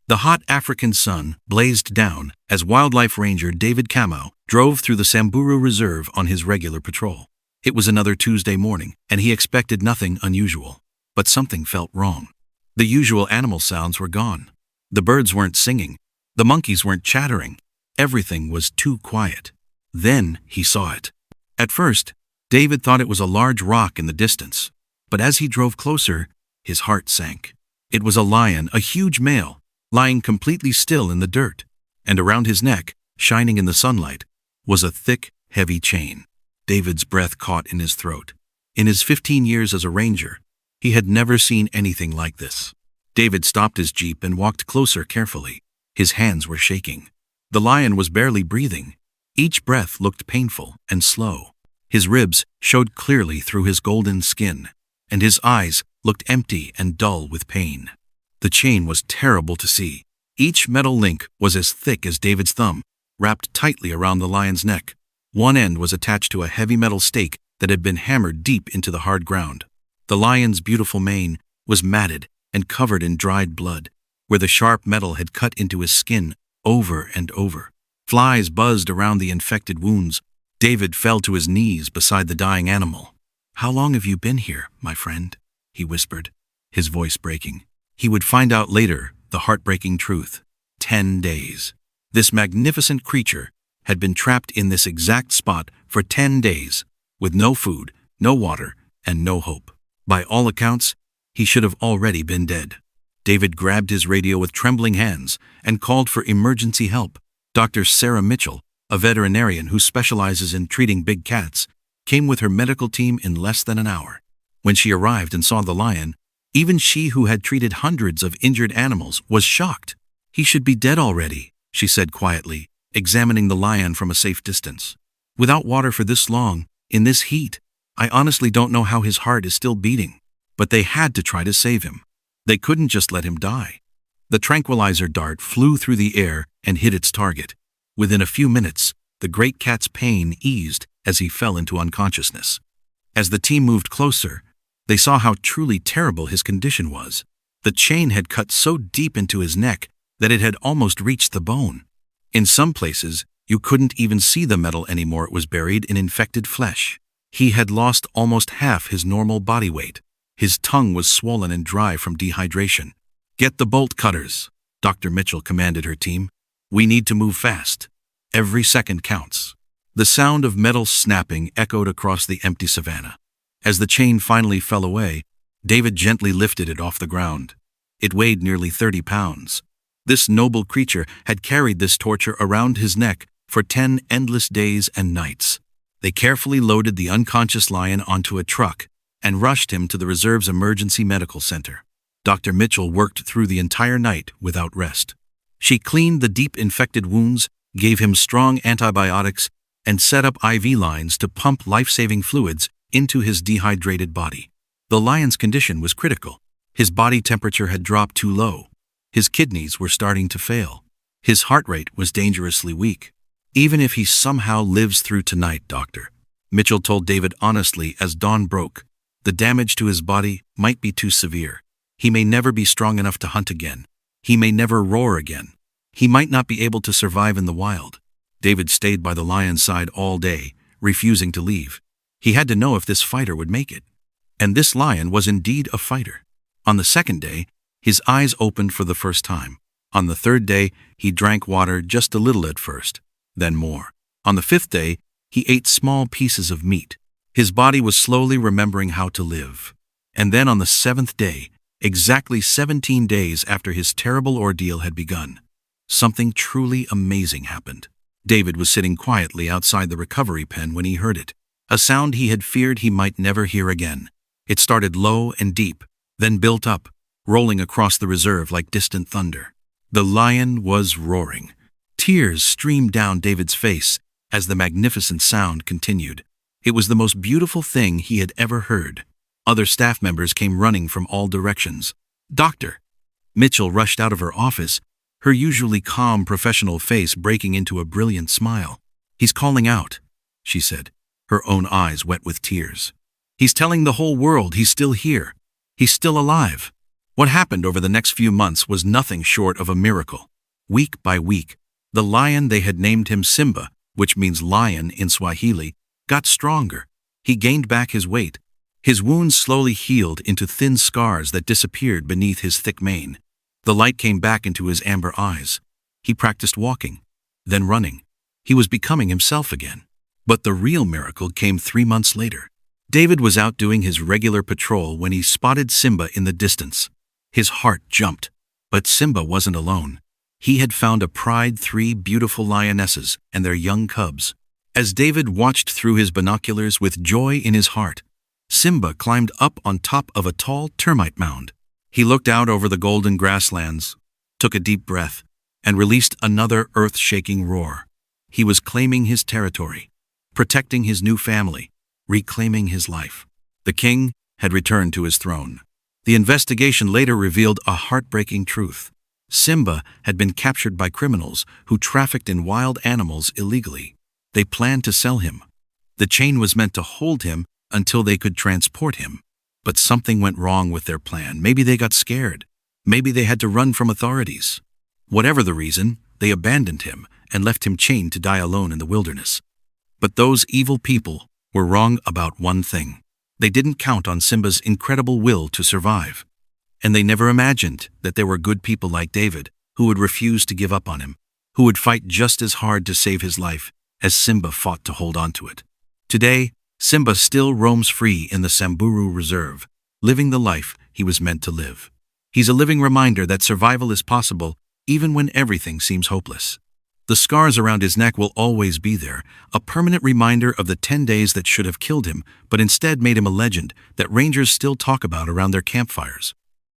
The hot African sun blazed down as wildlife ranger David Kamau drove through the Samburu Reserve on his regular patrol. It was another Tuesday morning, and he expected nothing unusual. But something felt wrong. The usual animal sounds were gone. The birds weren't singing. The monkeys weren't chattering. Everything was too quiet. Then he saw it. At first, David thought it was a large rock in the distance. But as he drove closer, his heart sank. It was a lion, a huge male, lying completely still in the dirt. And around his neck, shining in the sunlight, was a thick, heavy chain. David's breath caught in his throat. In his 15 years as a ranger, he had never seen anything like this. David stopped his jeep and walked closer carefully. His hands were shaking. The lion was barely breathing. Each breath looked painful and slow. His ribs showed clearly through his golden skin, and his eyes looked empty and dull with pain. The chain was terrible to see. Each metal link was as thick as David's thumb, wrapped tightly around the lion's neck. One end was attached to a heavy metal stake that had been hammered deep into the hard ground. The lion's beautiful mane was matted and covered in dried blood, where the sharp metal had cut into his skin over and over. Flies buzzed around the infected wounds. David fell to his knees beside the dying animal. "How long have you been here, my friend?" he whispered, his voice breaking. He would find out later the heartbreaking truth. 10 days. This magnificent creature had been trapped in this exact spot for 10 days, with no food, no water, and no hope. By all accounts, he should have already been dead. David grabbed his radio with trembling hands and called for emergency help. Dr. Sarah Mitchell, a veterinarian who specializes in treating big cats, came with her medical team in less than an hour. When she arrived and saw the lion, even she who had treated hundreds of injured animals was shocked. "He should be dead already," she said quietly, examining the lion from a safe distance. "Without water for this long, in this heat, I honestly don't know how his heart is still beating." But they had to try to save him. They couldn't just let him die. The tranquilizer dart flew through the air and hit its target. Within a few minutes, the great cat's pain eased as he fell into unconsciousness. As the team moved closer, they saw how truly terrible his condition was. The chain had cut so deep into his neck that it had almost reached the bone. In some places, you couldn't even see the metal anymore. It was buried in infected flesh. He had lost almost half his normal body weight. His tongue was swollen and dry from dehydration. "Get the bolt cutters," Dr. Mitchell commanded her team. "We need to move fast. Every second counts." The sound of metal snapping echoed across the empty savanna. As the chain finally fell away, David gently lifted it off the ground. It weighed nearly 30 pounds. This noble creature had carried this torture around his neck for 10 endless days and nights. They carefully loaded the unconscious lion onto a truck and rushed him to the reserve's emergency medical center. Dr. Mitchell worked through the entire night without rest. She cleaned the deep infected wounds, gave him strong antibiotics, and set up IV lines to pump life-saving fluids into his dehydrated body. The lion's condition was critical. His body temperature had dropped too low. His kidneys were starting to fail. His heart rate was dangerously weak. "Even if he somehow lives through tonight, Doctor," Mitchell told David honestly as dawn broke, "the damage to his body might be too severe. He may never be strong enough to hunt again. He may never roar again. He might not be able to survive in the wild." David stayed by the lion's side all day, refusing to leave. He had to know if this fighter would make it. And this lion was indeed a fighter. On the second day, his eyes opened for the first time. On the third day, he drank water just a little at first, then more. On the fifth day, he ate small pieces of meat. His body was slowly remembering how to live. And then on the seventh day, exactly 17 days after his terrible ordeal had begun, something truly amazing happened. David was sitting quietly outside the recovery pen when he heard it, a sound he had feared he might never hear again. It started low and deep, then built up, rolling across the reserve like distant thunder. The lion was roaring. Tears streamed down David's face as the magnificent sound continued. It was the most beautiful thing he had ever heard. Other staff members came running from all directions. "Doctor!" Mitchell rushed out of her office, her usually calm professional face breaking into a brilliant smile. "He's calling out," she said, her own eyes wet with tears. "He's telling the whole world he's still here. He's still alive." What happened over the next few months was nothing short of a miracle. Week by week, the lion, they had named him Simba, which means lion in Swahili, got stronger. He gained back his weight. His wounds slowly healed into thin scars that disappeared beneath his thick mane. The light came back into his amber eyes. He practiced walking, then running. He was becoming himself again. But the real miracle came 3 months later. David was out doing his regular patrol when he spotted Simba in the distance. His heart jumped. But Simba wasn't alone. He had found a pride 3 beautiful lionesses and their young cubs. As David watched through his binoculars with joy in his heart, Simba climbed up on top of a tall termite mound. He looked out over the golden grasslands, took a deep breath, and released another earth-shaking roar. He was claiming his territory, protecting his new family, reclaiming his life. The king had returned to his throne. The investigation later revealed a heartbreaking truth. Simba had been captured by criminals who trafficked in wild animals illegally. They planned to sell him. The chain was meant to hold him until they could transport him. But something went wrong with their plan. Maybe they got scared. Maybe they had to run from authorities. Whatever the reason, they abandoned him and left him chained to die alone in the wilderness. But those evil people were wrong about one thing. They didn't count on Simba's incredible will to survive. And they never imagined that there were good people like David who would refuse to give up on him, who would fight just as hard to save his life as Simba fought to hold on to it. Today, Simba still roams free in the Samburu Reserve, living the life he was meant to live. He's a living reminder that survival is possible even when everything seems hopeless. The scars around his neck will always be there, a permanent reminder of the 10 days that should have killed him, but instead made him a legend that rangers still talk about around their campfires.